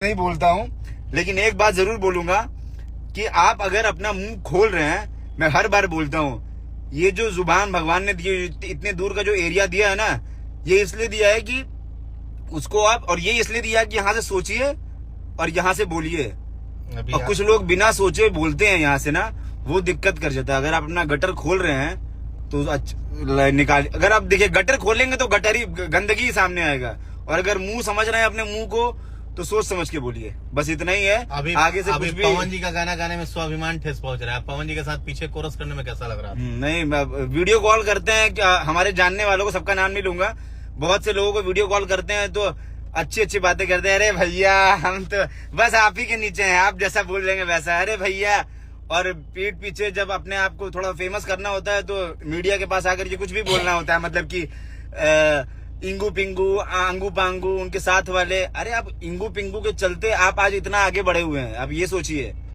नहीं बोलता हूँ, लेकिन एक बात जरूर बोलूंगा कि आप अगर अपना मुंह खोल रहे हैं, मैं हर बार बोलता हूँ, ये जो जुबान भगवान ने दी, इतने दूर का जो एरिया दिया है ना, ये इसलिए दिया है कि उसको आप, और ये इसलिए दिया है कि यहाँ से सोचिए और यहाँ से बोलिए। और कुछ लोग बिना सोचे बोलते हैं यहाँ से ना, वो दिक्कत कर जाता है। अगर आप अपना गटर खोल रहे हैं तो निकाल, अगर आप देखिए गटर खोलेंगे तो गटर ही, गंदगी ही सामने आएगा। और अगर मुंह समझ रहे हैं अपने मुंह को, तो सोच समझ के बोलिए, बस इतना ही है। अभी आगे से अभी कुछ भी। पवन जी का गाना गाने में स्वाभिमान ठेस पहुंच रहा है। पवन जी के साथ पीछे कोरस करने में कैसा लग रहा है? नहीं, वीडियो कॉल करते हैं हमारे जानने वालों को, सबका नाम नहीं लूंगा, बहुत से लोगों को वीडियो कॉल करते हैं तो अच्छी अच्छी बातें करते हैं। अरे भैया हम तो बस आप ही के नीचे हैं, आप जैसा बोल देंगे वैसा, अरे भैया। और पीठ पीछे जब अपने आप को थोड़ा फेमस करना होता है तो मीडिया के पास आकर के कुछ भी बोलना होता है, मतलब कि इंगू पिंगू आंगू पांगू उनके साथ वाले। अरे आप इंगू पिंगू के चलते आप आज इतना आगे बढ़े हुए हैं, आप ये सोचिए।